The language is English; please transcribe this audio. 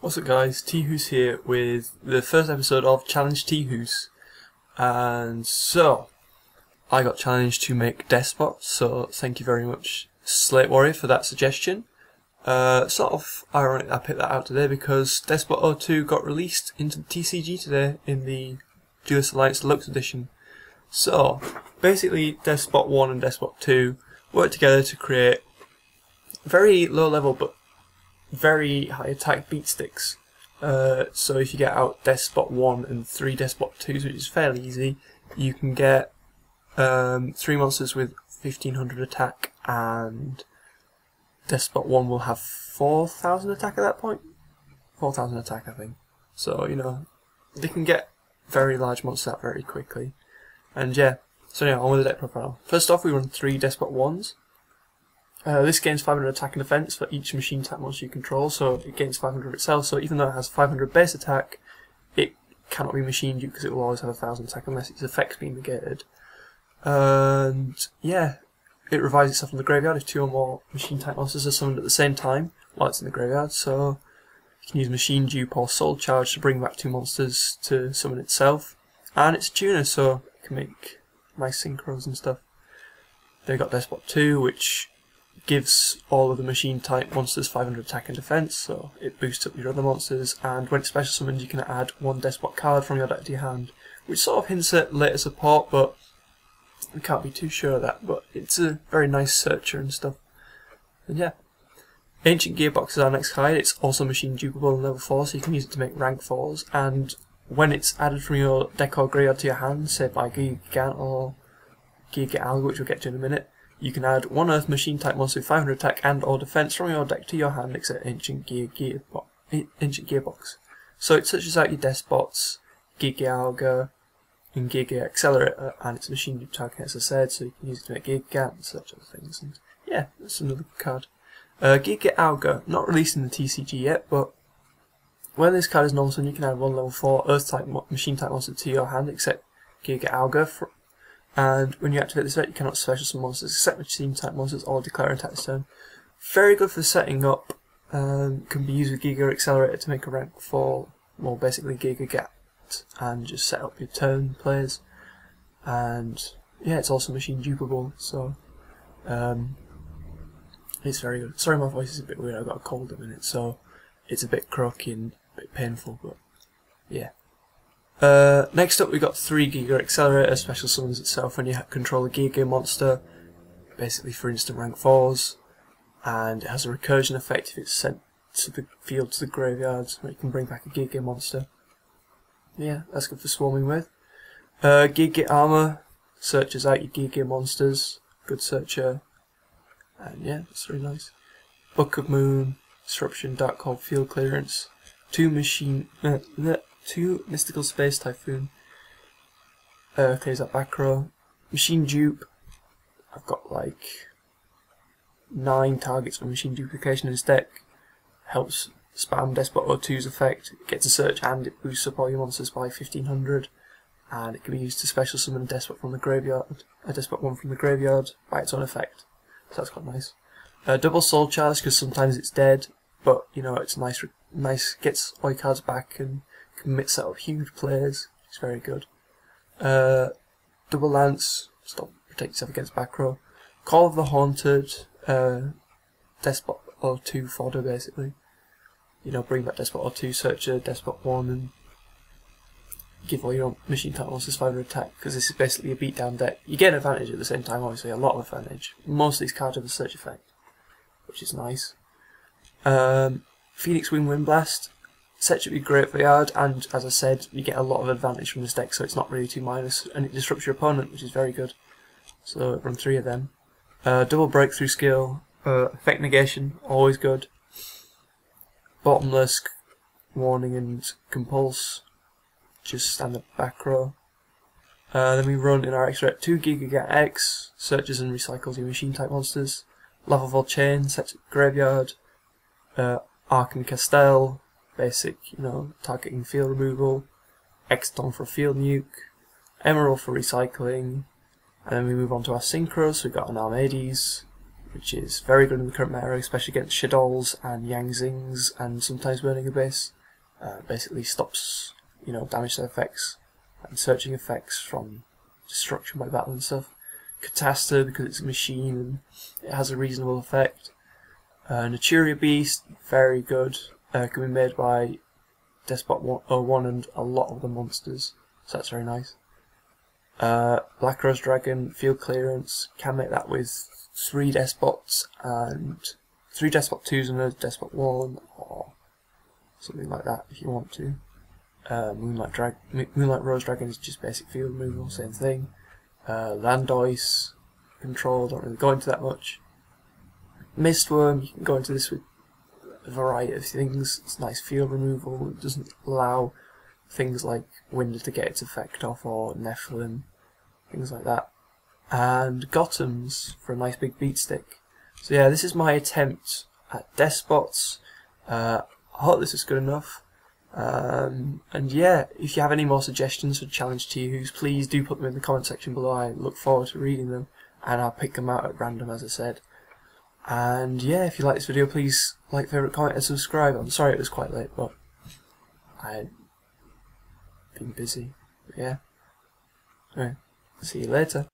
What's up guys, Tihus here with the first episode of Challenge Tihus. And so, I got challenged to make Deskbots, so thank you very much Slate Warrior for that suggestion. Sort of ironic I picked that out today because Deskbot 02 got released into the TCG today in the Duelist Alliance Deluxe Edition. So, basically Deskbot 1 and Deskbot 2 work together to create very low level but very high attack beat sticks. So if you get out Deskbot 1 and 3 Deskbot 2s, which is fairly easy, you can get 3 monsters with 1500 attack, and Deskbot 1 will have 4000 attack at that point. 4000 attack, I think. So, you know, they can get very large monsters out very quickly. And yeah, so anyway, on with the deck profile. First off, we run 3 Deskbot 1s. This gains 500 attack and defense for each machine type monster you control, so it gains 500 itself, so even though it has 500 base attack, it cannot be machined because it will always have 1000 attack unless its effects being negated. And yeah, it revives itself from the graveyard if 2 or more machine type monsters are summoned at the same time while it's in the graveyard, so you can use machine dupe or soul charge to bring back 2 monsters to summon itself. And it's a tuner, so it can make nice synchros and stuff. Then we got Deskbot 2, which gives all of the machine type monsters 500 attack and defense, so it boosts up your other monsters, and when it's special summoned you can add 1 Deskbot card from your deck to your hand, which sort of hints at later support, but we can't be too sure of that, but it's a very nice searcher and stuff. And yeah. Ancient Gearbox is our next card. It's also machine dupeable in level 4, so you can use it to make rank 4s, and when it's added from your deck or graveyard to your hand, say by Gigant or Giga, which we'll get to in a minute, you can add 1 Earth machine type monster with 500 attack and or defense from your deck to your hand except Ancient Gearbox. So it searches out your Deskbots, Giga, and Giga Accelerator, and it's a machine dupe target, as I said, so you can use it to make Gigant and such other things. And yeah, that's another card. Giga, not released in the TCG yet, but when this card is normal, you can add 1 level 4 Earth type machine type monster to your hand except Giga. And when you activate this effect, you cannot special summon monsters except machine type monsters or declare an attack this turn. Very good for setting up. Can be used with Giga Accelerator to make a rank 4, well basically Giga Gat, and just set up your turn plays. And yeah, it's also machine dupeable, so it's very good. Sorry, my voice is a bit weird. I've got a cold at the minute, so it's a bit croaky and a bit painful, but yeah. Next up we got 3 Giga Accelerator, special summons itself when you control a Giga monster, basically for instant rank 4s, and it has a recursion effect if it's sent to the field to the graveyard, where you can bring back a Giga monster. Yeah, that's good for swarming with. Giga Armor searches out your Giga monsters, good searcher, and yeah, that's really nice. Book of Moon, Disruption, Dark Hole, Field Clearance, 2 Mystical Space Typhoon, clears out back row. Machine dupe, I've got like 9 targets for machine duplication in this deck. Helps spam Deskbot 02's effect, it gets a search and it boosts up all your monsters by 1500, and it can be used to special summon a Deskbot from the graveyard, a Deskbot 1 from the graveyard by its own effect, so that's quite nice. Double soul charge because sometimes it's dead, but you know, it's nice, gets all your cards back and can set up huge plays. It's very good. Double Lance, protect yourself against back row. Call of the Haunted, Deskbot 02 fodder basically. You know, bring back Deskbot 02, search a Deskbot 1 and give all your machine type monsters 500 attack, because this is basically a beatdown deck. You get an advantage at the same time, obviously, a lot of advantage. Most of these cards have a search effect, which is nice. Phoenix Wing Wind Blast, sets up your graveyard, and as I said, you get a lot of advantage from this deck, so it's not really too minus, and it disrupts your opponent, which is very good. So run 3 of them. Double Breakthrough Skill, effect negation, always good. Bottomless, Warning and Compulse, just standard back row. Then we run in our extra 2 Giga X, searches and recycles your machine type monsters. Lava Chain, sets up graveyard. Arcan Castell, basic, you know, targeting field removal. Exton for field nuke. Emerald for recycling. And then we move on to our synchros. We've got an Armades, which is very good in the current meta, especially against Shadows and Yangzings and sometimes Burning Abyss. Basically stops, damage to effects and searching effects from destruction by battle and stuff. Catasta, because it's a machine and it has a reasonable effect. Naturia Beast, very good. Can be made by Despot 01 and a lot of the monsters, so that's very nice. Black Rose Dragon, field clearance, can make that with 3 Despots and 3 Despot 2s and a Despot 1 or something like that if you want to. Moonlight Rose Dragon is just basic field removal, same thing. Landois control, don't really go into that much. Mistworm, you can go into this with a variety of things. It's nice field removal, it doesn't allow things like Winder to get its effect off, or Nephilim, things like that. And Gothams for a nice big beat stick. So yeah, this is my attempt at Deskbots. I hope this is good enough. And yeah, if you have any more suggestions for Challenge Tihus, please do put them in the comment section below. I look forward to reading them, and I'll pick them out at random, as I said. And yeah, if you like this video, please like, favourite, comment and subscribe. I'm sorry it was quite late, but I've been busy. But yeah, alright, see you later.